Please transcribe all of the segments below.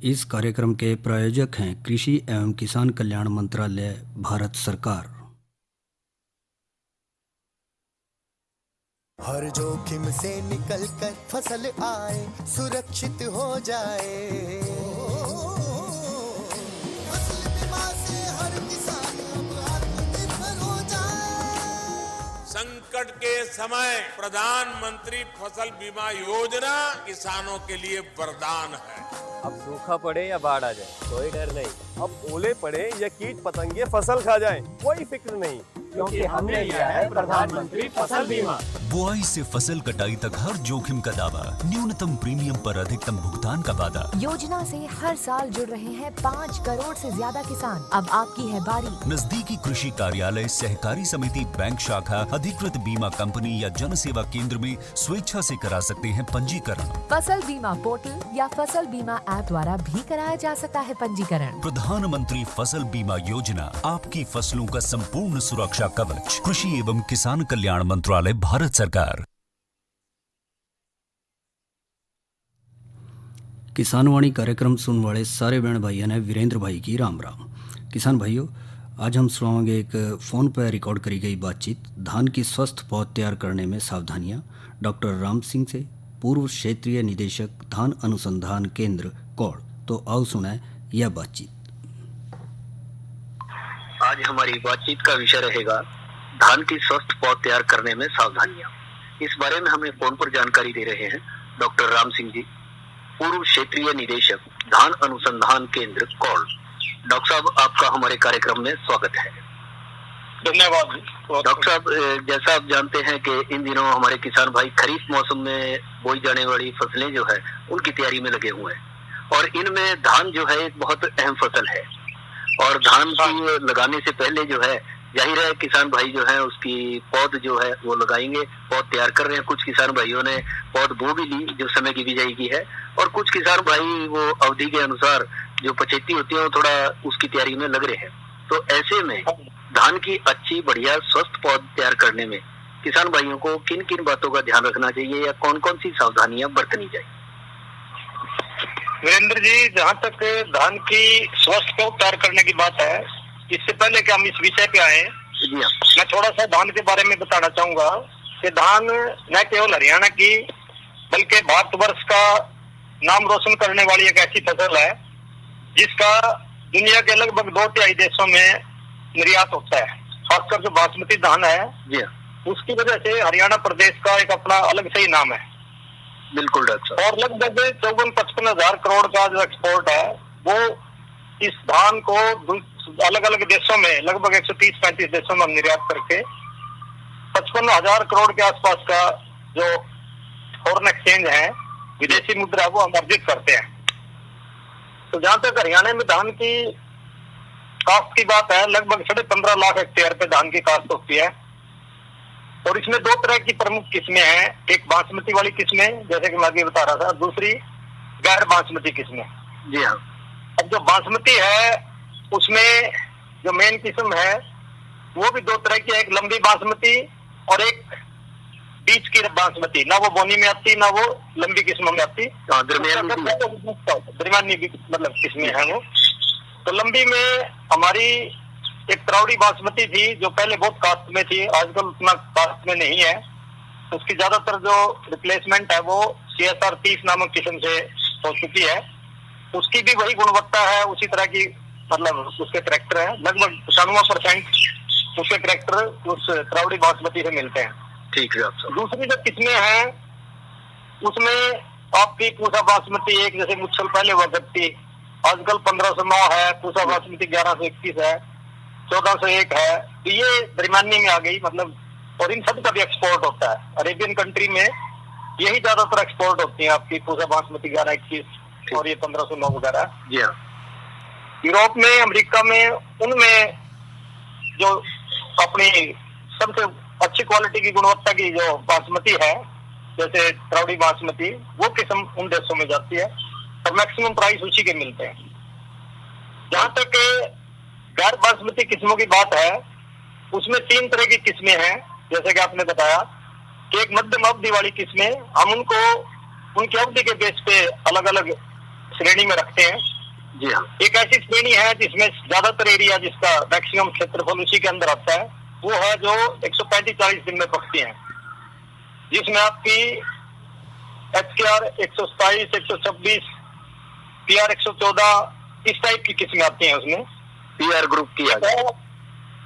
इस कार्यक्रम के प्रायोजक हैं कृषि एवं किसान कल्याण मंत्रालय, भारत सरकार। हर जोखिम से निकल कर फसल आए, सुरक्षित हो जाए। फसल बीमा से हर किसान अब आत्मनिर्भर हो जाए। संकट के समय प्रधानमंत्री फसल बीमा योजना किसानों के लिए वरदान है। अब सूखा पड़े या बाढ़ आ जाए कोई डर नहीं। अब ओले पड़े या कीट पतंगे फसल खा जाए कोई फिक्र नहीं, क्योंकि हमने लिया है प्रधानमंत्री फसल बीमा। बुआई से फसल कटाई तक हर जोखिम का दावा, न्यूनतम प्रीमियम पर अधिकतम भुगतान का वादा। योजना से हर साल जुड़ रहे हैं 5 करोड़ से ज्यादा किसान। अब आपकी है बारी। नजदीकी कृषि कार्यालय, सहकारी समिति, बैंक शाखा, अधिकृत बीमा कंपनी या जन सेवा केंद्र में स्वेच्छा से करा सकते हैं पंजीकरण। फसल बीमा पोर्टल या फसल बीमा ऐप द्वारा भी कराया जा सकता है पंजीकरण। प्रधानमंत्री फसल बीमा योजना, आपकी फसलों का संपूर्ण सुरक्षा कवच। कृषि एवं किसान कल्याण मंत्रालय, भारत सरकार। किसानवाणी कार्यक्रम सुनने वाले सारे बहन भाइयों ने वीरेंद्र भाई की राम राम। किसान भाइयों, आज हम सुनाएंगे एक फ़ोन पर रिकॉर्ड करी गई बातचीत, धान की स्वस्थ पौध तैयार करने में सावधानियां, डॉक्टर राम सिंह से, पूर्व क्षेत्रीय निदेशक धान अनुसंधान केंद्र कौड़। तो आओ सुनाए यह बातचीत। आज हमारी बातचीत का विषय रहेगा धान की स्वस्थ पौध तैयार करने में सावधानियां। इस बारे में हमें फोन पर जानकारी दे रहे हैं डॉक्टर राम सिंह जी, पूर्व क्षेत्रीय निदेशक धान अनुसंधान केंद्र कौड़। डॉक्टर साहब, आपका हमारे कार्यक्रम में स्वागत है। धन्यवाद। डॉक्टर साहब, जैसा आप जानते हैं कि इन दिनों हमारे किसान भाई खरीफ मौसम में बोई जाने वाली फसलें जो है उनकी तैयारी में लगे हुए हैं, और इनमें धान जो है एक बहुत अहम फसल है। और धान की लगाने से पहले जो है जाहिर है किसान भाई जो है उसकी पौध जो है वो लगाएंगे, पौध तैयार कर रहे हैं। कुछ किसान भाइयों ने पौध बो भी ली जो समय की बिजाई की है, और कुछ किसान भाई वो अवधि के अनुसार जो पचेती होती है वो थोड़ा उसकी तैयारी में लग रहे हैं। तो ऐसे में धान की अच्छी बढ़िया स्वस्थ पौध तैयार करने में किसान भाइयों को किन किन बातों का ध्यान रखना चाहिए या कौन कौन सी सावधानियां बरतनी चाहिए? वीरेंद्र जी, जहाँ तक धान की स्वस्थ पौध तैयार करने की बात है, इससे पहले कि हम इस विषय पे आए, मैं थोड़ा सा धान के बारे में बताना चाहूंगा कि धान न केवल हरियाणा की बल्कि भारतवर्ष का नाम रोशन करने वाली एक ऐसी फसल है जिसका दुनिया के लगभग 2/3 देशों में निर्यात होता है। खासकर जो बासमती धान है उसकी वजह से हरियाणा प्रदेश का एक अपना अलग से ही नाम है। बिल्कुल डॉक्टर साहब। और लगभग 54-55 हजार करोड़ का जो एक्सपोर्ट है वो इस धान को अलग अलग देशों में लगभग 130-135 देशों में निर्यात करके 55 हजार करोड़ के आसपास का जो फॉरेन एक्सचेंज है, विदेशी मुद्रा, वो हम अर्जित करते हैं। तो जहाँ तक हरियाणा में धान की काश्त की बात है, लगभग 15.5 लाख हेक्टेयर पे धान की काश्त होती है, और इसमें 2 तरह की प्रमुख किस्में हैं। एक बासमती वाली किस्में, जैसे कि मैं आगे बता रहा था, दूसरी गैर बासमती किस्में। जी हाँ। अब जो बासमती है उसमें जो मेन किस्म है वो भी 2 तरह की है, एक लंबी बासमती और एक बीच की बासमती। ना वो बोनी में आती ना वो लंबी किस्मों में आती, दरमियानी मतलब किस्में हैं वो। तो लंबी में हमारी एक त्रौड़ी बासमती थी जो पहले बहुत कास्ट में थी, आजकल उतना कास्ट में नहीं है। उसकी ज्यादातर जो रिप्लेसमेंट है वो CSR 30 नामक किस्म से हो चुकी है। उसकी भी वही गुणवत्ता है, उसी तरह की मतलब उसके करैक्टर है। लगभग 95% उसके करैक्टर उस त्रौड़ी बासमती से मिलते हैं। ठीक है। दूसरी जो किस्में हैं उसमें आपकी पूसा बासमती एक जैसे मुच्छल पहले हुआ करती, आजकल 1509 है, पूसा बासमती 1121 है, 1401 है। तो ये दरमियानी में आ गई मतलब, और इन सब का भी एक्सपोर्ट होता है। अरेबियन कंट्री में यही ज्यादातर एक्सपोर्ट होती है आपकी पूसा बासमती 1121 और ये 1509 वगैरह। यूरोप में, अमेरिका में, उनमें जो अपनी सबसे अच्छी क्वालिटी की गुणवत्ता की जो बासमती है जैसे त्रौड़ी बासमती, वो किस्म उन देशों में जाती है और मैक्सिमम प्राइस उसी के मिलते हैं। जहां तक गैर बासमती किस्मों की बात है उसमें 3 तरह की किस्में हैं। जैसे कि आपने बताया कि एक मध्यम अवधि वाली किस्में, हम उनको उनकी अवधि के बेस पे अलग अलग श्रेणी में रखते हैं। जी हाँ। एक ऐसी श्रेणी है जिसमें ज्यादातर एरिया जिसका मैक्सिमम क्षेत्रफल उसी के अंदर आता है, वो है जो 135-40 दिन में पकती है, जिसमें आपकी HKR 127, 126, PR 114 इस टाइप की किस्में आती हैं उसमें। PR ग्रुप की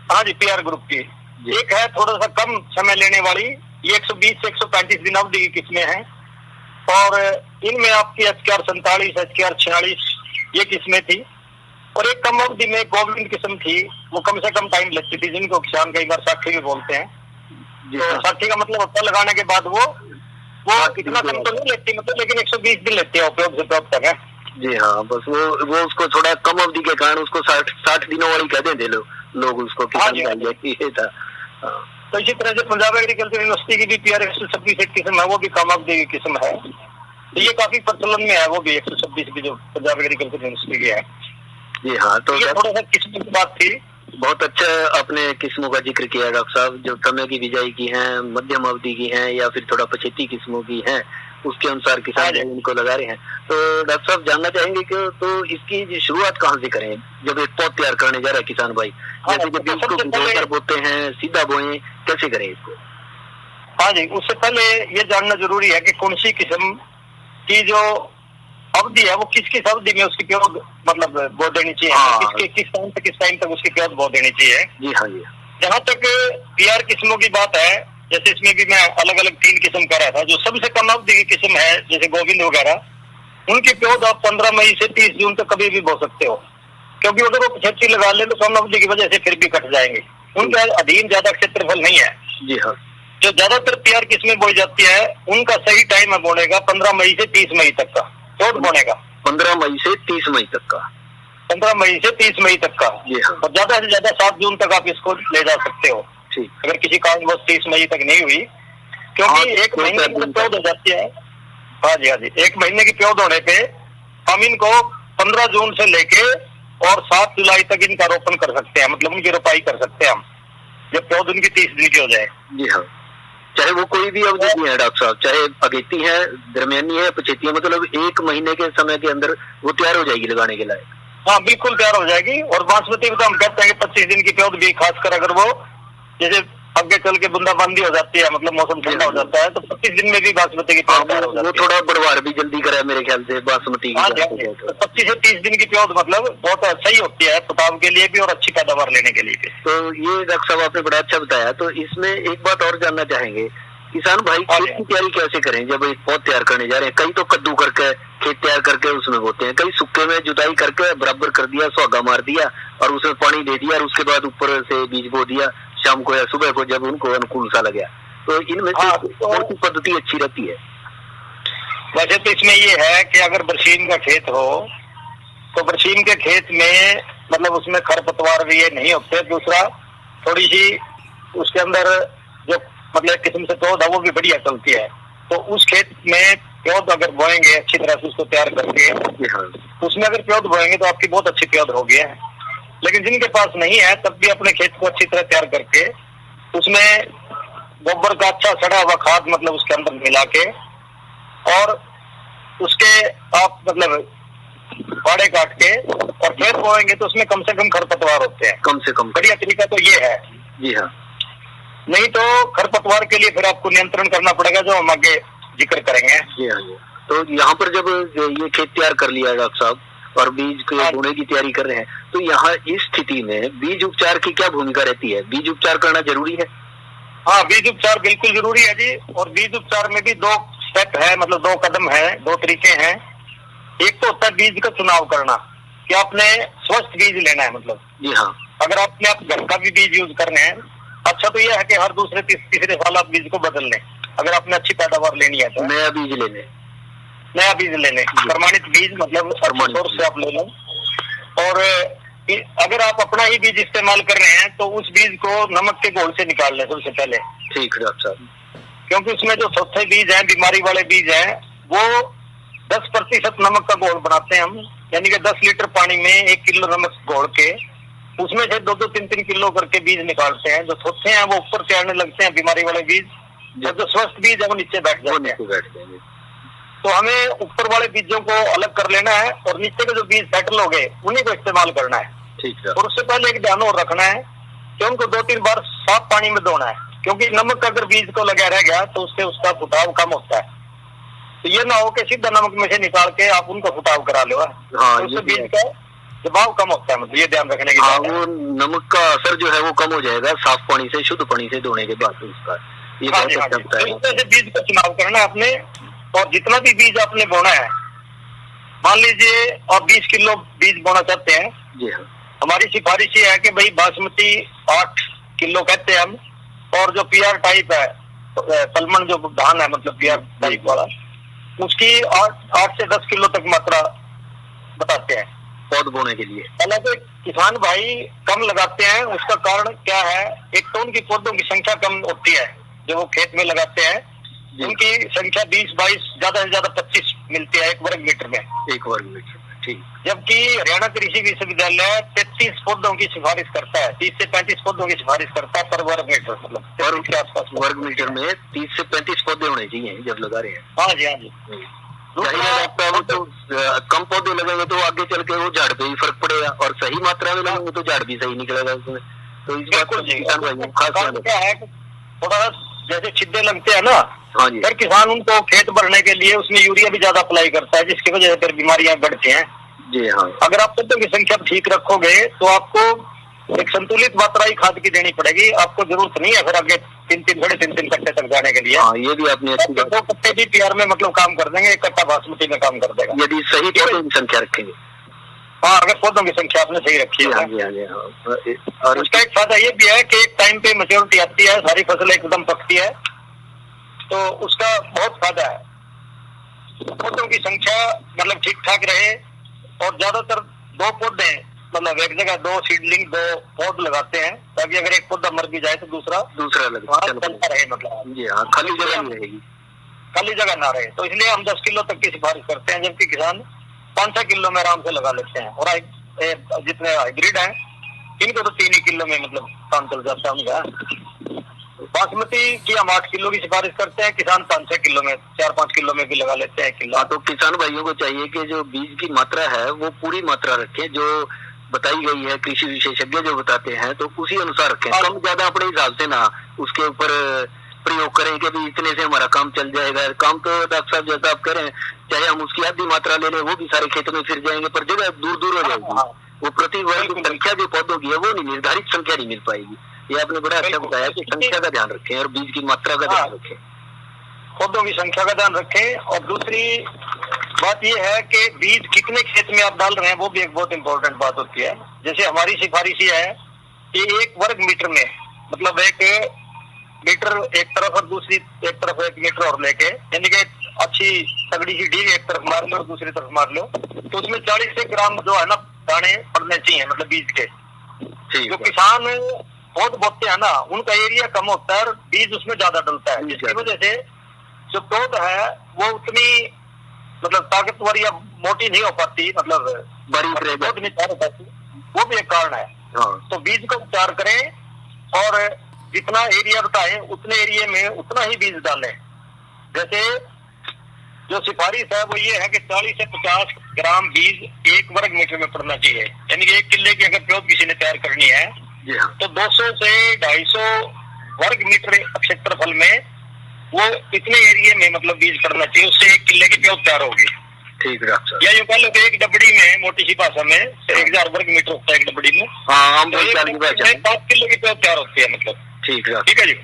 हाँ जी, PR ग्रुप की। एक है थोड़ा सा कम समय लेने वाली, ये 120 से 135 दिन अवधि की किस्में हैं, और इनमें आपकी HKR 47, HKR 46 ये किस्में थी। और एक कम अवधि में गोविंद किस्म थी, वो कम से कम टाइम लगती थी, जिनको किसान कई बार साखी भी बोलते हैं। तो साखी का मतलब होता है लगाने के बाद वो इतना कम तो नहीं लेती, मतलब, लेकिन 120 दिन लेती है उपयोग से उपयोग तक है। जी हाँ, बस वो उसको थोड़ा कम अवधि के कारण उसको 60 दिनों वाली कहते थे लोग उसको, किसान ये था। तो इसी तरह से पंजाब एग्रीकल्चर यूनिवर्सिटी की भी PR 126 किस्म है, वो भी कम अवधि की किस्म है। तो ये काफी प्रचलन में है, वो भी 126 की जो पंजाब एग्रीकल्चर यूनिवर्सिटी की है। जी हाँ, तो ये थोड़ा सा किस्म की बात थी। बहुत अच्छा आपने किस्मों का जिक्र किया डॉक्टर साहब, जो समय की बिजाई की हैं, मध्यम अवधि की हैं, या फिर थोड़ा पछेती किस्मों की हैं, उसके अनुसार किसान इनको लगा रहे हैं। तो डॉक्टर साहब जानना चाहेंगे कि तो इसकी शुरुआत कहाँ से करें जब एक पौध तैयार करने जा रहा है किसान भाई? जैसे कि बीज को भिगोकर बोते हैं, सीधा बोए, कैसे करें इसको? हाँ जी, उससे पहले ये जानना जरूरी है कि कौन सी किस्म की जो अवधि है वो किस अवधि में उसकी प्योद मतलब बो देनी चाहिए, किस टाइम से किस टाइम तक उसकी प्योद बो देनी चाहिए। जी हाँ जी। जहाँ तक PR किस्मों की बात है, जैसे इसमें भी मैं अलग अलग 3 किस्म कर रहा था। जो सबसे कम अवधि की किस्म है जैसे गोविंद वगैरह, उनकी प्योद आप 15 मई से 30 जून तक कभी भी बो सकते हो, क्योंकि अगर वो 75 लगा ले तो कम अवधि की वजह से फिर भी कट जाएंगे, उनके अधीन ज्यादा क्षेत्रफल नहीं है। जी हाँ। जो ज्यादातर PR किस्में बोई जाती है उनका सही टाइम है बोने का 15 मई से 30 मई तक का प्योद बोने का। 15 मई से 30 मई तक का। 15 मई से 30 मई तक का। जी हाँ। और ज्यादा से ज्यादा 7 जून तक आप इसको ले जा सकते हो, अगर किसी कारणवश 30 मई तक नहीं हुई, क्योंकि 1 महीने की प्योद हो जाती है। हाँ जी, 1 महीने की प्योद होने पे हम इनको 15 जून से लेके और 7 जुलाई तक इनका रोपण कर सकते हैं, मतलब उनकी रोपाई कर सकते हैं हम, जब प्योद उनकी 30 दिन की हो जाए। जी हाँ, चाहे वो कोई भी अवधि है डॉक्टर साहब, चाहे अगेती है, दरमियानी है, पछेती है, मतलब 1 महीने के समय के अंदर वो तैयार हो जाएगी लगाने के लायक। हाँ बिल्कुल तैयार हो जाएगी। और बासमती में तो हम कहते हैं कि 25 दिन की प्योद भी, खासकर अगर वो जैसे आगे चल के बूंदाबांदी हो जाती है, मतलब मौसम ठंडा हो जाता है, तो 25 दिन में भी बासमती की प्योद तैयार हो जाती है। वो थोड़ा बढ़वार भी जल्दी करा है मेरे ख्याल से बासमती की। 25 से 30 दिन की प्योद मतलब बहुत सही होती है पटाव के लिए भी और अच्छी पैदावार लेने के लिए भी। तो ये डॉक्टर साहब आपने बड़ा अच्छा बताया। तो इसमें एक बात और जानना चाहेंगे, किसान भाई खेत की तैयारी कैसे करें जब एक पौध तैयार करने जा रहे हैं? कई तो कद्दू करके खेत तैयार करके उसमें बोते हैं, कई सुक्के में जुताई करके बराबर कर दिया, सुहागा मार दिया और उसमें पानी दे दिया और उसके बाद ऊपर से बीज बो दिया शाम को या सुबह को जब उनको अनुकूल सा लगा। तो इनमें से कौन सी पद्धति अच्छी रहती है? वैसे तो इसमें ये है कि अगर बरसीम का खेत हो तो बरसीम के खेत में मतलब उसमें खरपतवार भी ये नहीं होते। दूसरा थोड़ी सी उसके अंदर जो मतलब किस्म से पौध है वो भी बढ़िया चलती है। तो उस खेत में प्योद अगर बोएंगे अच्छी तरह से उसको तैयार करके, उसमें अगर प्योद बोएंगे तो आपकी बहुत अच्छी प्योद होगी। लेकिन जिनके पास नहीं है तब भी अपने खेत को अच्छी तरह तैयार करके उसमें गोबर का अच्छा सड़ा हुआ खाद मतलब उसके अंदर मिला के और उसके आप मतलब बाड़े काट के और खेत बोएंगे तो उसमें कम से कम खरपतवार होते हैं। कम से कम बढ़िया तरीका तो ये है। जी हाँ। नहीं तो खरपतवार के लिए फिर आपको नियंत्रण करना पड़ेगा, जो हम आगे जिक्र करेंगे। जी हाँ जी। तो यहाँ पर जब ये खेत तैयार कर लिया है डॉक्टर साहब और बीज को बोने की तैयारी कर रहे हैं, तो यहाँ इस स्थिति में बीज उपचार की क्या भूमिका रहती है? बीज उपचार करना जरूरी है? हाँ, बीज उपचार बिल्कुल जरूरी है जी। और बीज उपचार में भी 2 स्टेप है, मतलब 2 कदम है, 2 तरीके हैं। एक तो होता है बीज का चुनाव करना कि आपने स्वस्थ बीज लेना है। मतलब जी हाँ, अगर आपने आप घर का भी बीज यूज करने हैं, अच्छा तो यह है कि हर दूसरे तीसरे साल आप बीज को बदल लें अगर आपने अच्छी पैदावार लेनी है तो। नया बीज लेने प्रमाणित बीज मतलब सोर्स से आप ले लें। और अगर आप अपना ही बीज इस्तेमाल कर रहे हैं तो उस बीज को नमक के घोल से निकाल लें सबसे पहले। ठीक है डॉक्टर साहब। क्योंकि उसमें जो चौथे बीज हैं, बीमारी वाले बीज हैं, वो 10% नमक का घोल बनाते हैं हम। यानी कि 10 लीटर पानी में 1 किलो नमक घोल के उसमें से 2-3 किलो करके बीज निकालते हैं। जो थोथे हैं वो ऊपर चढ़ने लगते हैं बीमारी वाले बीज, और जो स्वस्थ बीज है वो नीचे बैठ जाते हैं। तो हमें ऊपर वाले बीजों को अलग कर लेना है और नीचे के जो बीज सेटल हो गए उन्हीं को इस्तेमाल करना है। ठीक है। और उससे पहले एक ध्यान और रखना है कि उनको 2-3 बार साफ पानी में धोना है, क्योंकि नमक अगर बीज को लगा रह गया तो उससे उसका फुटाव कम होता है। तो ये ना हो कि सीधा नमक में से निकाल के आप उनको फुटाव करा लो। हाँ, उससे बीज का दबाव कम होता है, मतलब ये ध्यान रखने की हाँ, बात है। वो नमक का असर जो है वो कम हो जाएगा साफ पानी से, शुद्ध पानी से धोने के बाद उसका। ये हाँ बहुत जी, हाँ अच्छा जी। बताया। तो इस तरह से बीज का चुनाव करना है आपने, और जितना भी बीज आपने बोना है, मान लीजिए आप 20 किलो बीज बोना चाहते हैं, जी हाँ। हमारी सिफारिश ये है कि भाई बासमती 8 किलो कहते हैं हम, और जो पीआर टाइप है सलमन जो धान है मतलब पीआर टाइप वाला, उसकी 8 से 10 किलो तक मात्रा बताते हैं पौध बोने के लिए। हालांकि किसान भाई कम लगाते हैं, उसका कारण क्या है? एक तो उनकी पौधों की संख्या कम होती है जो वो खेत में लगाते हैं, उनकी संख्या 20-22 ज्यादा से ज्यादा 25 मिलती है 1 वर्ग मीटर में। 1 वर्ग मीटर, ठीक। जबकि हरियाणा कृषि विश्वविद्यालय 33 पौधों की सिफारिश करता है, 30 से 35 पौधों की सिफारिश करता है पर वर्ग मीटर, मतलब पर के आसपास वर्ग मीटर में 30 से 35 पौधे होने चाहिए जब लगा रहे हैं। हाँ जी, हाँ जी। तो कम पौधे लगेंगे तो आगे चल के वो झाड़ पे भी फर्क पड़ेगा, और सही मात्रा में लगेंगे तो झाड़ भी सही निकलेगा उसमें। तो इस बात को किसान भाई खास ध्यान क्या है, थोड़ा जैसे छिद्दे लगते हैं ना, हाँ जी, फिर किसान उनको खेत भरने के लिए उसमें यूरिया भी ज्यादा अप्लाई करता है, जिसकी वजह से फिर बीमारियां बढ़ती हैं। जी हाँ। अगर आप पौधों की संख्या ठीक रखोगे तो आपको एक संतुलित मात्रा ही खाद की देनी पड़ेगी, आपको जरूरत नहीं है फिर आगे 3-3 साढ़े 3 कट्टे तक जाने के लिए। हाँ, ये भी आपने अच्छी बात। 2 कट्टे भी पीआर में मतलब काम कर देंगे, 1 कट्टा बासमती में काम कर देगा, यदि सही पौधों की संख्या रखेंगे। हाँ, अगर पौधों की संख्या आपने सही रखी है। हाँ जी, हाँ जी, हाँ। और उसका एक फायदा ये भी है कि एक टाइम पे मैच्योरिटी आती है, सारी फसल एकदम पकती है, तो उसका बहुत फायदा है। पौधों की संख्या मतलब ठीक ठाक रहे, और ज्यादातर 2 पौधे मतलब एक जगह 2 सीडलिंग 2 पौध लगाते हैं, ताकि अगर एक पौधा मर भी जाए तो दूसरा लगे चलता रहे, मतलब जी हाँ, खाली जगह नहीं रहेगी, खाली जगह ना रहे। तो इसलिए हम 10 किलो तक की सिफारिश करते हैं, जबकि किसान 5-6 किलो में आराम से लगा लेते हैं। और जितने हाइब्रिड हैं इनको तो 3 ही किलो में मतलब काम चल जाता है उनका। बासमती की हम 8 किलो की सिफारिश करते हैं, किसान 5-6 किलो में 4-5 किलो में भी लगा लेते हैं किलो। तो किसान भाइयों को चाहिए कि जो बीज की मात्रा है वो पूरी मात्रा रखें, जो बताई गई है कृषि विशेषज्ञ जो बताते हैं, तो उसी अनुसार रखें। कम ज्यादा अपने हिसाब से ना उसके ऊपर प्रयोग करें कि भी इतने से हमारा काम चल जाएगा। काम तो डॉक्टर साहब जैसा आप कह रहे हैं, चाहे हम उसकी आधी मात्रा ले लें वो भी सारे खेतों में फिर जाएंगे, पर जगह दूर दूर हो जाएगी। वो प्रति वर्ग संख्या जो पौधों की है वो नहीं, निर्धारित संख्या नहीं मिल पाएगी। ये आपने बड़ा अच्छा बताया कि संख्या का ध्यान रखें और बीज की मात्रा का ध्यान रखें, पौधों की संख्या का ध्यान रखें। और दूसरी बात यह है कि बीज कितने खेत में आप डाल रहे हैं वो भी एक बहुत इंपॉर्टेंट बात होती है। जैसे हमारी सिफारिश ये है कि 1 वर्ग मीटर में मतलब 1 मीटर एक तरफ और दूसरी एक तरफ 1 मीटर और लेके, यानी कि अच्छी तगड़ी सी डीग एक तरफ मार लो और दूसरी तरफ मार लो, तो उसमें 40 ग्राम जो है ना दाने पड़ने चाहिए, मतलब बीज के। जो किसान पौध बोते हैं ना उनका एरिया कम होता है और बीज उसमें ज्यादा डलता है, जिसकी वजह से जो पौध है वो उतनी मतलब ताकतवर या मोटी नहीं हो पाती, मतलब बारीक पौध नहीं तैयार हो पाती, वो भी एक कारण है। तो बीज का उपचार करें और जितना एरिया बताए उतने एरिया में उतना ही बीज डालें। जैसे जो सिफारिश है वो ये है कि 40 से 50 ग्राम बीज 1 वर्ग मीटर में पड़ना चाहिए, यानी कि 1 किले की अगर पौध किसी ने तैयार करनी है तो 200 से 250 वर्ग मीटर क्षेत्रफल में वो इतने एरिया में मतलब बीज पड़ना चाहिए, उससे 1 किले की पौध तैयार होगी। ठीक है डॉक्टर। या यूँ कह लो कि एक डबड़ी में मोटी सी भाषा में 1000 वर्ग मीटर होता है एक डबड़ी में। हाँ, हम तो 5 किलो की पौध तैयार होती है, मतलब ठीक है जी।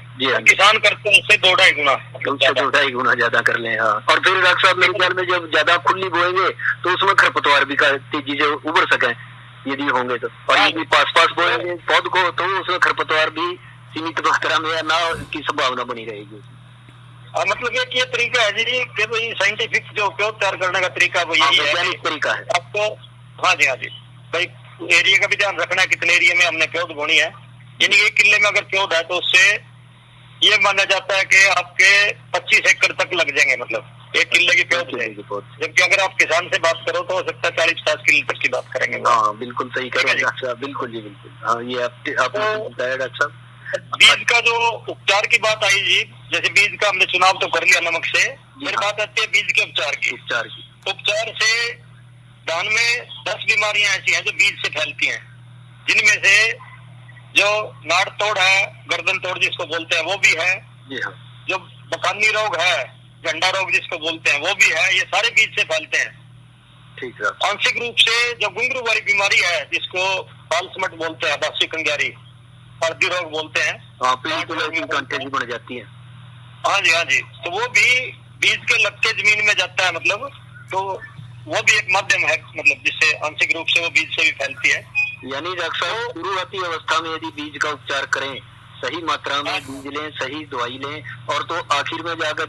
किसान करते हैं उससे 2-2.5 गुना, उससे 2-2.5 गुना ज्यादा कर लें। हाँ, और फिर डॉक्टर साहब मेरे ख्याल में जब ज्यादा खुली बोएंगे तो उसमें खरपतवार भी तेजी से उभर सके यदि होंगे तो, और यदि पास बोएंगे पौध को तो उसमें खरपतवार भी सीमित मात्रा में ना की संभावना बनी रहेगी। मतलब ये तरीका है जी कि भाई साइंटिफिक जो पौध तैयार करने का तरीका वो यही है, तरीका है आपको। हाँ जी, हाँ जी भाई, एरिया का भी ध्यान रखना है कितने एरिया में हमने पौध बोनी है। यानी 1 किले में अगर पौध है तो उससे ये माना जाता है कि आपके 25 एकड़ तक लग जाएंगे, मतलब 1 किले की पौध है। जबकि अगर आप किसान से बात करो तो हो सकता है 40-50 किलो तक की बात करेंगे। हाँ, बिल्कुल सही कह रहे हैं डॉक्टर साहब, बिल्कुल जी बिल्कुल। हाँ, ये आपने बताया डॉक्टर साहब। बीज का जो उपचार की बात आई जी, जैसे बीज का हमने चुनाव तो कर लिया नमक से, फिर बात आती है बीज के उपचार की। उपचार से धान में 10 बीमारियां ऐसी हैं जो बीज से फैलती हैं, जिनमें से जो नाड़ तोड़ है, गर्दन तोड़ जिसको बोलते हैं वो भी है, जो बकानी रोग है, झंडा रोग जिसको बोलते हैं वो भी है, ये सारे बीज से फैलते हैं। ठीक है। आंशिक रूप से जो घुंघरू वाली बीमारी है जिसको बालसमट बोलते हैं, बासी कंगारी, हल्दी रोग बोलते हैं, कंटेज बढ़ जाती है। हाँ जी, तो वो भी बीज के लग के जमीन में जाता है, मतलब तो वो भी एक माध्यम है, मतलब जिससे आंशिक रूप से वो बीज से भी फैलती है। यानी डॉक्टर साहब शुरुआती अवस्था में यदि बीज का उपचार करें, सही मात्रा में बीज लें, सही दवाई लें, और तो आखिर में जाकर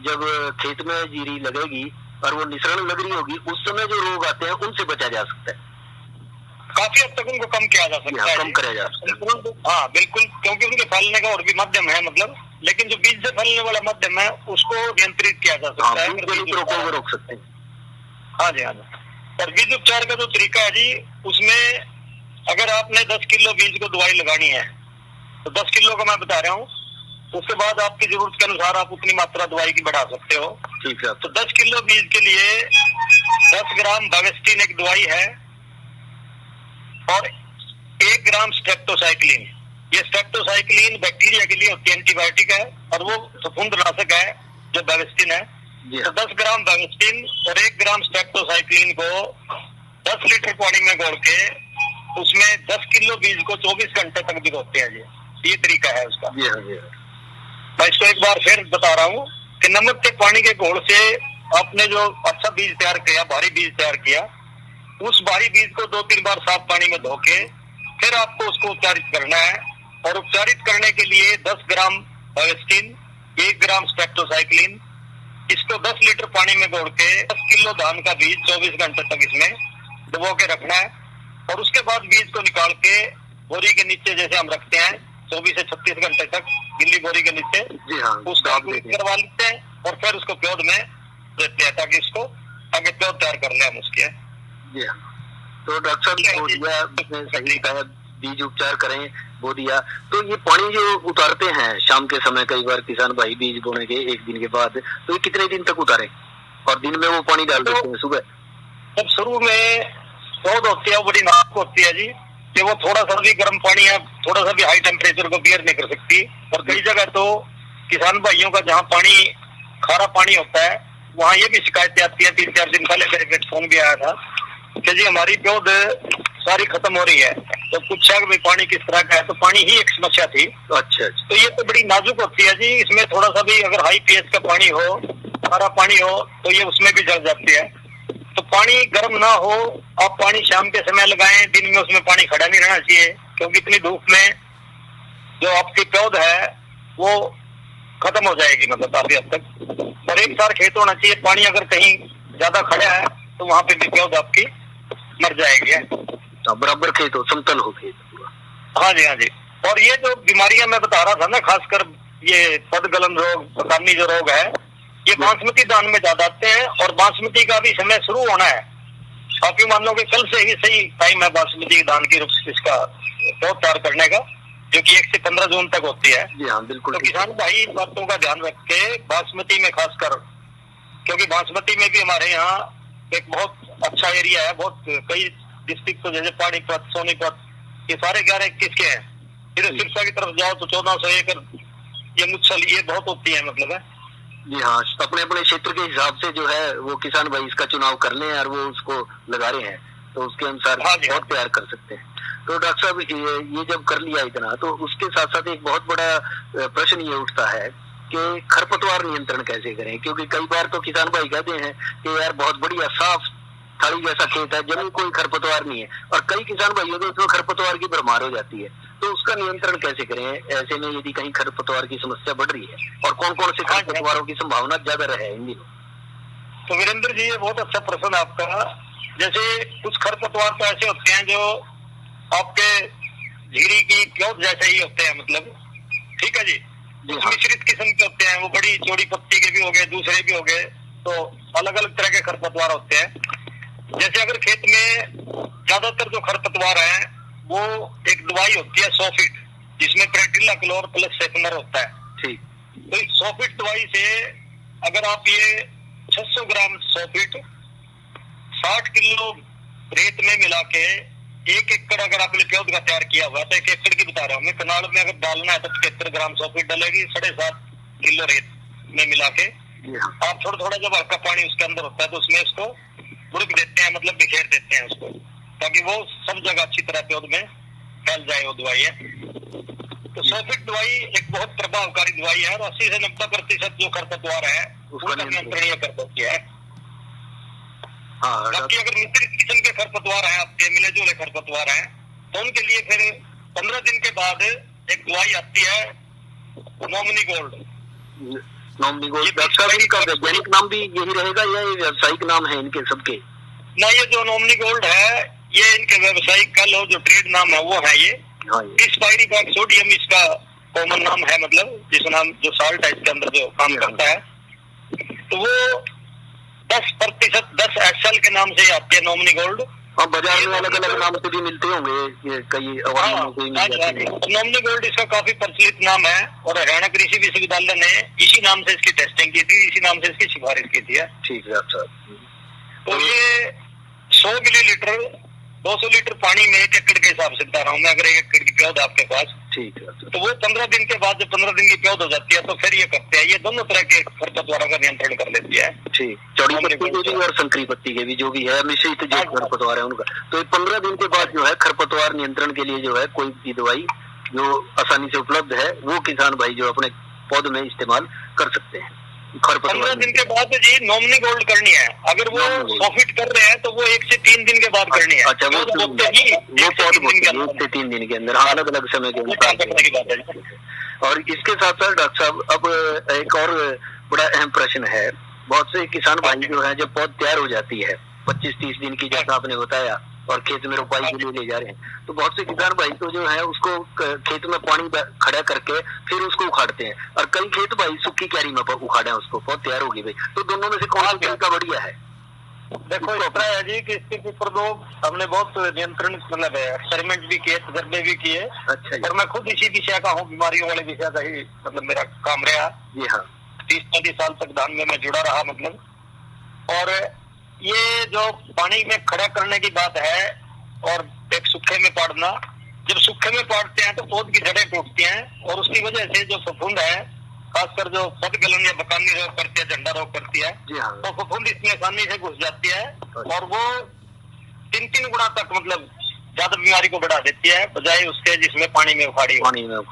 जब खेत में जीरी लगेगी और वो निसरण लग रही होगी, उस समय जो रोग आते हैं उनसे बचा जा सकता है। काफी हद तक उनको कम किया जा सकता है, कम कराया जा सकता है। हाँ बिल्कुल, क्योंकि उनके फैलने का और भी माध्यम है, मतलब लेकिन जो बीज से फैलने वाला माध्यम है उसको नियंत्रित किया जा सकता है, रोक सकते हैं। हाँ जी। और बीज उपचार का जो तरीका है जी, उसमें अगर आपने 10 किलो बीज को दवाई लगानी है तो 10 किलो का मैं बता रहा हूँ, उसके बाद आपकी जरूरत के अनुसार आप उतनी मात्रा दवाई की बढ़ा सकते हो। ठीक है। तो 10 किलो बीज के लिए 10 ग्राम बावेस्टिन एक दवाई है और 1 ग्राम स्ट्रेप्टोसाइक्लिन। ये स्ट्रेप्टोसाइक्लिन बैक्टीरिया के लिए होती है, एंटीबायोटिक है, और वो फफूंदनाशक है जो बावेस्टिन है। तो 10 ग्राम बावेस्टिन और 1 ग्राम स्ट्रेप्टोसाइक्लिन को 10 लीटर पानी में घोल के उसमें 10 किलो बीज को 24 घंटे तक भिगोते हैं जी। ये तरीका है उसका। मैं इसको एक बार फिर बता रहा हूँ कि नमक के पानी के घोल से आपने जो अच्छा बीज तैयार किया, भारी बीज तैयार किया, उस भारी बीज को 2-3 बार साफ पानी में धो के फिर आपको उसको उपचारित करना है। और उपचारित करने के लिए 10 ग्राम बावेस्टिन, 1 ग्राम स्ट्रेप्टोसाइक्लिन, इसको 10 लीटर पानी में घोल के 10 किलो धान का बीज 24 घंटे तक इसमें डुबो के रखना है। और उसके बाद बीज को निकाल के बोरी के नीचे जैसे हम रखते हैं 24 से 36 घंटे तक गिल्ली बोरी के नीचे, उसको करवा लेते हैं और फिर उसको प्योद में देते हैं ताकि इसको आगे प्योद तैयार कर ले हम उसके। तो डॉक्टर साहब सही कहा, बीज उपचार करें, बो दिया। तो ये पानी जो उतारते हैं शाम के समय, कई बार किसान भाई बीज बोने के 1 दिन के बाद, तो ये कितने दिन तक उतारे और दिन में वो पानी डाल देते हैं सुबह? जब शुरू में पौध होती है वो बड़ी नाजुक होती है जी, कि वो थोड़ा सा भी गर्म पानी है, थोड़ा सा भी हाई टेम्परेचर को बियर नहीं कर सकती। और कई जगह तो किसान भाइयों का जहाँ पानी खारा पानी होता है वहाँ ये भी शिकायतें आती है। 3-4 दिन पहले मेरे पे फोन भी आया था कि जी हमारी प्योद सारी खत्म हो रही है, तो पूछा कि भाई पानी किस तरह का है, तो पानी ही एक समस्या थी। अच्छा। तो ये तो बड़ी नाजुक होती है जी, इसमें थोड़ा सा भी अगर हाई पीएच का पानी हो, खारा पानी हो, तो ये उसमें भी जल जाती है। तो पानी गर्म ना हो, आप पानी शाम के समय लगाएं, दिन में उसमें पानी खड़ा नहीं रहना चाहिए, क्योंकि इतनी धूप में जो आपकी पौध है वो खत्म हो जाएगी, मतलब काफी हद तक। और एक सार खेत होना चाहिए, पानी अगर कहीं ज्यादा खड़ा है तो वहाँ पे भी पौध आपकी मर जाएगी। बराबर खेत हो, समतल हो खेत पूरा। हाँ जी। और ये जो बीमारियां मैं बता रहा था ना, खासकर ये पदगलन रोग, बकानी जो रोग है, ये बासमती धान में ज्यादा आते हैं। और बासमती का भी समय शुरू होना है, आप मान लो कि कल से ही सही टाइम है बासमती धान की इसका पौध तैयार करने का, जो कि 1 से 15 जून तक होती है। जी हाँ, बिल्कुल। तो किसान भाई इन बातों का ध्यान रख के बासमती में खासकर, क्योंकि बासमती में भी हमारे यहाँ एक बहुत अच्छा एरिया है, बहुत कई डिस्ट्रिक्ट तो जैसे पानीपत, सोनीपत, ये सारे 11-21 के हैं। इधर सिरसा की तरफ जाओ तो 1400 एकड़, ये मुच्छल, ये बहुत होती है, मतलब है। जी हाँ, अपने अपने क्षेत्र के हिसाब से जो है वो किसान भाई इसका चुनाव कर लें और वो उसको लगा रहे हैं, तो उसके अनुसार बहुत तैयार कर सकते हैं। तो डॉक्टर साहब ये जब कर लिया इतना, तो उसके साथ साथ एक बहुत बड़ा प्रश्न ये उठता है कि खरपतवार नियंत्रण कैसे करें, क्योंकि कई बार तो किसान भाई कहते हैं कि यार बहुत बढ़िया साफ थाली जैसा खेत है, जमीन कोई खरपतवार नहीं है, और कई किसान भाइयों को उसमें खरपतवार की भरमार हो जाती है। तो उसका नियंत्रण कैसे करें ऐसे में यदि कहीं खरपतवार की समस्या बढ़ रही है, और कौन कौन से खरपतवारों की संभावना ज्यादा रहे इन दिनों? तो वीरेंद्र जी, ये बहुत अच्छा प्रश्न है आपका। जैसे कुछ खरपतवार तो ऐसे होते हैं जो आपके झीरी की प्योद जैसे ही होते हैं, मतलब ठीक है जी। मिश्रित किस्म के होते हैं, वो बड़ी चौड़ी पत्ती के भी हो गए, दूसरे भी हो गए, तो अलग अलग तरह के खरपतवार होते हैं। जैसे अगर खेत में ज्यादातर जो खरपतवार है वो एक दवाई होती है 100 फीट, जिसमें प्रेटिला क्लोर प्लस सेफनर होता है। ठीक। तो इस 100 फीट दवाई से अगर आप ये 600 ग्राम 100 फीट 60 किलो रेत में मिला के 1 एकड़ अगर आपने पौध का तैयार किया हुआ तो 1 एकड़ की बता रहा हूँ मैं, कनाल में अगर डालना है तो 75 ग्राम 100 फीट डलेगी, 7.5 किलो रेत में मिला के आप थोड़ा थोड़ा जब हल्का पानी उसके अंदर होता है तो उसमें उसको बुड़क देते हैं, मतलब बिखेर देते हैं उसको, ताकि वो सब जगह अच्छी तरह पौध में फैल जाए वो दवाई है। तो 100 फीट दवाई एक बहुत प्रभावकारी दवाई है और 80 से 90% जो खरपतवार है उसका नियंत्रण कर सकती है। बाकी अगर मिश्रित किस्म के खरपतवार हैं, आपके मिले जुले खरपतवार हैं, तो उनके लिए फिर 15 दिन के बाद एक दवाई आती है नॉमिनी गोल्ड। नॉमिनी गोल्ड का वैज्ञानिक नाम भी यही रहेगा या ये व्यावसायिक नाम है इनके सबके? ना, ये जो नॉमिनी गोल्ड है ये इनके व्यावसायिक का लो जो ट्रेड नाम है वो है ये। बिस्पाइरिक सोडियम इसका कॉमन नाम है, मतलब जिस नाम जो साल्ट है इसके अंदर जो काम करता है, तो वो 10% 10 SL के नाम से आती है नॉमिनी गोल्ड। हाँ, बाजार में अलग अलग नाम से भी मिलते होंगे ये, कई नॉमिनी गोल्ड इसका काफी प्रचलित नाम है और हरियाणा कृषि विश्वविद्यालय ने इसी नाम से इसकी टेस्टिंग की थी, इसी नाम से इसकी सिफारिश की थी। ठीक है सर। तो ये 100 मिलीलीटर 200 लीटर पानी में 1 एकड़ के हिसाब से बता रहा हूँ मैं, अगर 1 एकड़ की पौध आपके पास, ठीक है, तो वो 15 दिन के बाद जब 15 दिन की पौध हो जाती है तो फिर ये करते हैं, ये दोनों तरह के खरपतवारों का नियंत्रण कर लेती है। ठीक, चौड़ी पत्ती के भी और संकरी पत्ती के भी जो भी है मिश्रित जो खरपतवार है उनका। तो 15 दिन के बाद जो है खरपतवार नियंत्रण के लिए जो है कोई भी दवाई जो आसानी से उपलब्ध है वो किसान भाई जो अपने पौध में इस्तेमाल कर सकते हैं। 15 दिन के बाद जी नॉमिनी गोल्ड करनी है, अगर वो 100 फीट कर रहे हैं तो वो 1 से 3 दिन के बाद करनी है। अच्छा, वो 1 से 3 दिन के अंदर, हाँ, अलग अलग समय के अनुसार। और इसके साथ साथ डॉक्टर साहब अब एक और बड़ा अहम प्रश्न है, बहुत से किसान भाई जो है जब पौध तैयार हो जाती है 25-30 दिन की जैसा आपने बताया और खेत में रोपाई के लिए ले जा रहे हैं, तो बहुत से किसान भाई तो जो है उसको खेत में पानी खड़ा करके फिर उसको उखाड़ते हैं और कई खेत भाई सूखी क्यारी में उखाड़े हैं उसको, बहुत तैयार होगी भाई। तो दोनों में से कौन सा तरीका बढ़िया है? देखो इस तरह है जी कि इसके ऊपर तो हमने बहुत नियंत्रण मतलब एक्सपेरिमेंट भी किए, तजर्बे भी किए। अच्छा, और मैं खुद इसी विषय का हूँ, बीमारियों वाले विषय का ही मतलब मेरा काम रहा। जी हाँ, 30-35 साल तक धान में मैं जुड़ा रहा मतलब। और ये जो पानी में खड़ा करने की बात है और एक सूखे में पाड़ना, जब सूखे में पाड़ते हैं तो पौध की जड़ें टूटती हैं और उसकी वजह से जो फफूंद है, खासकर जो पद गलन या बकानी रोग करती है, झंडा रोग करती है, तो फफूंद इसमें आसानी से घुस जाती है और वो 3-3 गुना तक मतलब ज्यादा बीमारी को बढ़ा देती है बजाय उसके जिसमें पानी में उखाड़ी मतलब।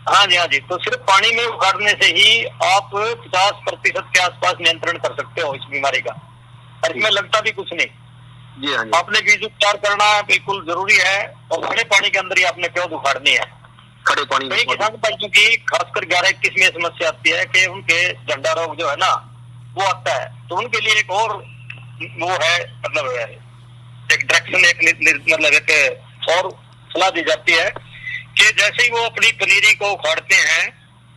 हाँ जी, तो सिर्फ पानी में उखाड़ने से ही आप 50% के आसपास नियंत्रण कर सकते हो इस बीमारी का, और इसमें लगता भी कुछ नहीं। जी हाँ, आपने बीज उपचार करना बिल्कुल जरूरी है और खड़े पानी के अंदर ही आपने पौध उखाड़नी है। खड़े पानी में किसान भाइयों की खासकर 11-21 में समस्या आती है कि उनके झंडा रोग जो है ना वो आता है, तो उनके लिए एक और वो है मतलब एक डायरेक्शन मतलब एक और सलाह दी जाती है कि जैसे ही वो अपनी पनीरी को उखाड़ते हैं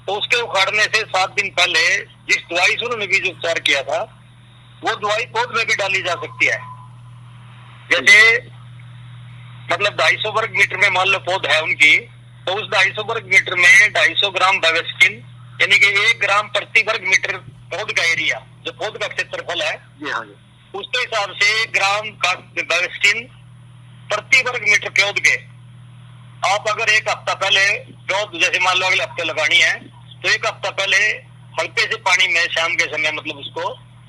तो उसके उखाड़ने से 7 दिन पहले जिस दवाई से उन्होंने बीज उपचार किया था वो दवाई पौध में भी डाली जा सकती है। जैसे मतलब 250 वर्ग मीटर में मान लो पौध है उनकी, तो उस 250 वर्ग मीटर में 250 ग्राम बायोस्टिन यानी कि 1 ग्राम प्रति वर्ग मीटर पौध का एरिया जो पौध का क्षेत्रफल है, उसके हिसाब से 1 ग्राम का बायोस्टिन प्रति वर्ग मीटर पौध के आप अगर 1 हफ्ता पहले पौध जैसे मान लो अगले हफ्ते लगानी है तो 1 हफ्ता पहले हल्के से पानी में शाम के समय मतलब उसको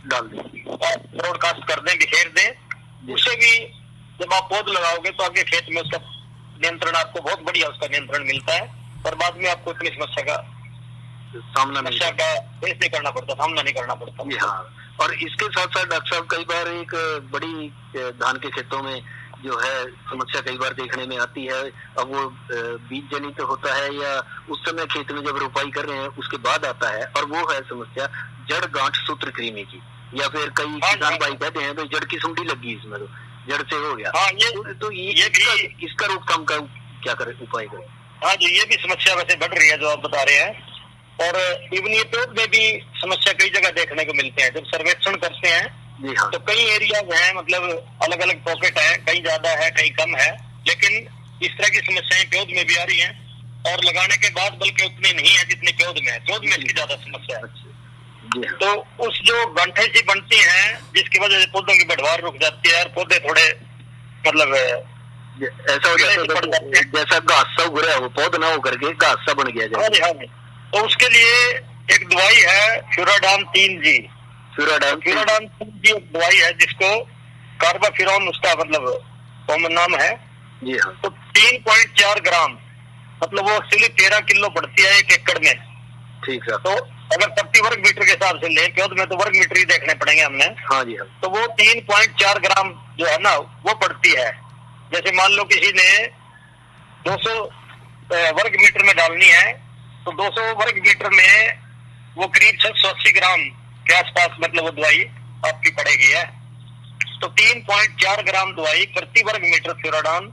डाल दें और ब्रॉडकास्ट कर दें, बिखेर दें। उससे भी जब आप पौध लगाओगे तो आगे खेत में उसका नियंत्रण आपको बहुत बढ़िया उसका नियंत्रण मिलता है और बाद में आपको इतनी समस्या का सामना नहीं करना पड़ता। हाँ, और इसके साथ साथ डॉक्टर साहब कई बार एक बड़ी धान के खेतों में जो है समस्या कई बार देखने में आती है, अब वो बीज जनित होता है या उस समय खेत में जब रोपाई कर रहे हैं उसके बाद आता है, और वो है समस्या जड़ गांठ सूत्रकृमि की, या फिर कई किसान भाई कहते हैं तो जड़ की सुंडी लगी इसमें, तो जड़ से हो गया। तो ये इसका रोकथाम का क्या करे, उपाय करें? हाँ जी, ये भी समस्या वैसे बढ़ रही है जो आप बता रहे हैं, और इवन ये पौध में भी समस्या कई जगह देखने को मिलते हैं। जब सर्वेक्षण करते हैं तो कई एरियाज हैं मतलब अलग अलग पॉकेट है, कहीं ज्यादा है कहीं कम है, लेकिन इस तरह की समस्याएं पौध में भी आ रही हैं। और लगाने के बाद बल्कि उतनी नहीं है जितनी पौध में है। पौध में इसकी ज्यादा समस्या है। जी हाँ। तो उस जो गंठे सी बनती हैं जिसकी वजह से पौधों की बढ़वार रुक जाती है और पौधे थोड़े मतलब ऐसा हो जाता है जैसा घास सा उग रहा है, वो पौध ना होकर के घास सा बन गया हाँ जाए। जी हाँ जी। तो उसके लिए एक दवाई है फ्यूराडान 3G। फ्यूराडान 3G एक दवाई है जिसको कार्बाफिरॉन उसका मतलब कॉमन नाम है। जी हाँ। तो 3.4 ग्राम मतलब वो एक्चुअली 13 किलो पड़ती है 1 एकड़ में। ठीक है। तो अगर 30 वर्ग मीटर के हिसाब से ले, पौध में तो वर्ग मीटर ही देखने पड़ेंगे हमने। हाँ जी हाँ। तो वो 3.4 ग्राम जो है ना वो पड़ती है। जैसे मान लो किसी ने 200 वर्ग मीटर में डालनी है तो 200 वर्ग मीटर में वो करीब 780 ग्राम के आसपास मतलब वो दवाई आपकी पड़ेगी है। तो 3.4 ग्राम दवाई प्रति वर्ग मीटर फ्यूराडान,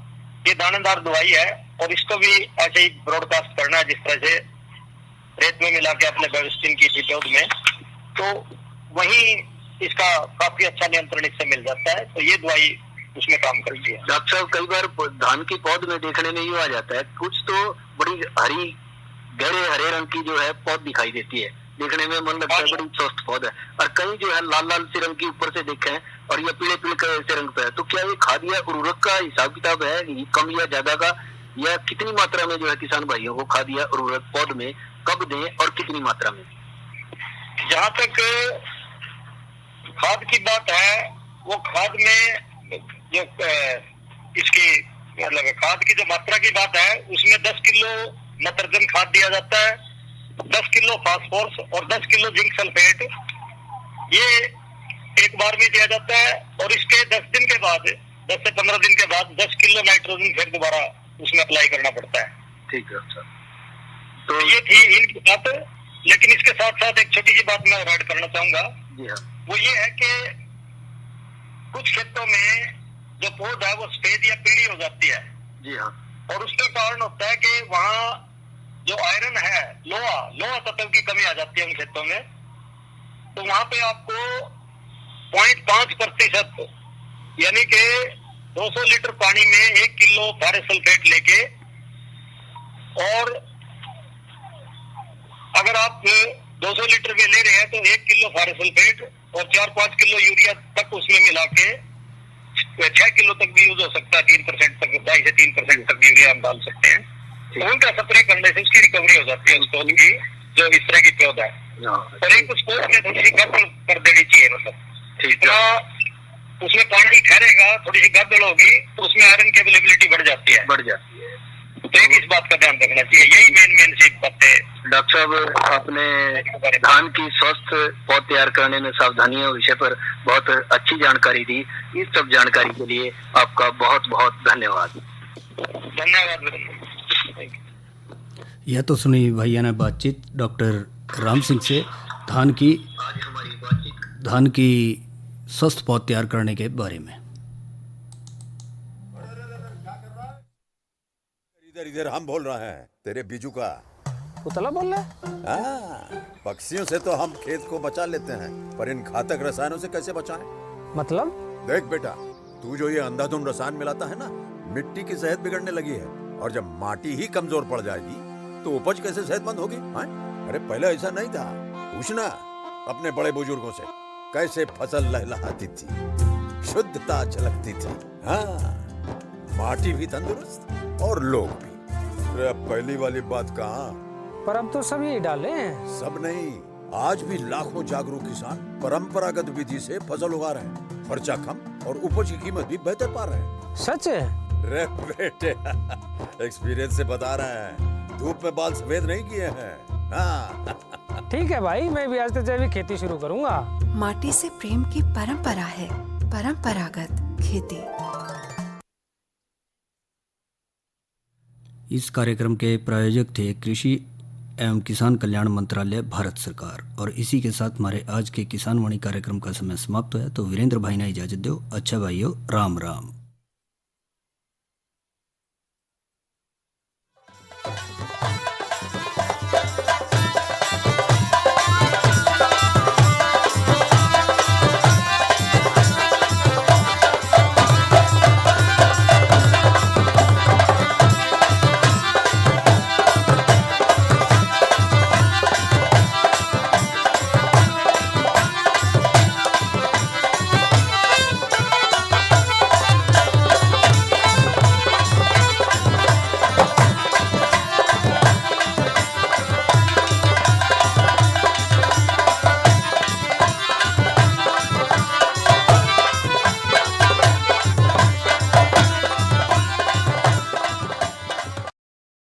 ये दानेदार दवाई है। और इसको भी ऐसे ही ब्रॉडकास्ट करना है जिस तरह से रेत में मिला के अपने बेविस्टिन की थी पौध में, तो वही इसका काफी अच्छा नियंत्रण इससे मिल जाता है। तो ये दवाई उसमें काम करती है। डॉक्टर साहब कई बार धान की पौध में देखने में ये आ जाता है, कुछ तो बड़ी हरी गहरे हरे रंग की जो है पौध दिखाई देती है, देखने में मन लगता है बड़ी स्वस्थ पौध है, और कहीं जो है लाल लाल से रंग की ऊपर से देखे हैं और ये पीले पीले से रंग पे है। तो क्या ये खाद या उर्वरक का हिसाब किताब है, कम या ज्यादा का, या कितनी मात्रा में जो है किसान भाइयों को खाद या उर्वरक पौध में कब दें और कितनी मात्रा में? जहाँ तक खाद की बात है, वो खाद में जो इसकी मतलब खाद की जो मात्रा की बात है उसमें 10 किलो नाइट्रोजन खाद दिया जाता है, 10 किलो फास्फोरस और 10 किलो जिंक सल्फेट, ये एक बार में दिया जाता है। और इसके 10 दिन के बाद, 10 से 15 दिन के बाद 10 किलो नाइट्रोजन फिर दोबारा उसमें अप्लाई करना पड़ता है। ठीक है सर। तो ये थी इनकी बात। लेकिन इसके साथ साथ एक छोटी सी बात मैं ऐड करना चाहूंगा। जी हाँ। वो ये है कि कुछ खेतों में जो पौध है वो सफेद या पीली हो जाती है। जी हाँ। और उसका कारण होता है कि वहाँ जो आयरन है, लोहा तत्व की कमी आ जाती है उन खेतों में। तो वहां पे आपको 0.5% यानी कि 200 लीटर पानी में 1 किलो फेरस सल्फेट लेके, और अगर आप 200 लीटर में ले रहे हैं तो 1 किलो फेरस सल्फेट और 4-5 किलो यूरिया तक उसमें मिला के 6 किलो तक भी यूज हो सकता है। 3% तक, 2.5 से 3% तक यूरिया हम डाल सकते हैं। तो उनका स्प्रे करने से उसकी रिकवरी हो जाती है उस पौध की, जो इस तरह की पौध है। और एक उस पौध में थोड़ी सी गड़बड़ कर देनी चाहिए, मतलब इतना उसमें पानी ठहरेगा, थोड़ी सी गड़बड़ होगी तो उसमें आयरन की अवेलेबिलिटी बढ़ जाती है। तो एक इस बात का ध्यान रखना चाहिए। यही मेन सी बात है। डॉक्टर साहब, आपने धान की स्वस्थ पौध तैयार करने में सावधानियों विषय पर बहुत अच्छी जानकारी दी। इस सब जानकारी के लिए आपका बहुत बहुत धन्यवाद। यह तो सुनी भैया ने बातचीत डॉक्टर राम सिंह से धान की स्वस्थ पौध तैयार करने के बारे में। इधर हम बोल रहे हैं तेरे बीजू का पुतला बोल रहा है। हाँ, पक्षियों से तो हम खेत को बचा लेते हैं, पर इन घातक रसायनों से कैसे बचाएं? मतलब? देख बेटा, तू जो ये अंधाधुंध रसायन मिलाता है ना, मिट्टी की सेहत बिगड़ने लगी है। और जब माटी ही कमजोर पड़ जाएगी तो उपज कैसे सेहतमंद होगी? अरे पहले ऐसा नहीं था। पूछना अपने बड़े बुजुर्गों से, कैसे फसल लहलहाती थी, शुद्धता झलकती थी। हाँ, माटी भी तंदुरुस्त और लोग भी। अरे पहली वाली बात कहाँ? पर अब तो सब यही डाले हैं। सब नहीं, आज भी लाखों जागरूक किसान परंपरागत विधि से फसल उगा रहे हैं। खर्चा कम और उपज की कीमत भी बेहतर पा रहे हैं। सच है? रे बेटे, एक्सपीरियंस से बता रहे हैं, धूप में बाल सफेद नहीं किए हैं। हाँ। ठीक है भाई, मैं भी आज से जैविक खेती शुरू करूंगा। माटी से प्रेम की परंपरा है, परंपरागत खेती। इस कार्यक्रम के प्रायोजक थे कृषि एवं किसान कल्याण मंत्रालय, भारत सरकार। और इसी के साथ हमारे आज के किसान वाणी कार्यक्रम का समय समाप्त हुआ। तो वीरेंद्र भाई ने इजाजत दो। अच्छा भाइयों, राम राम।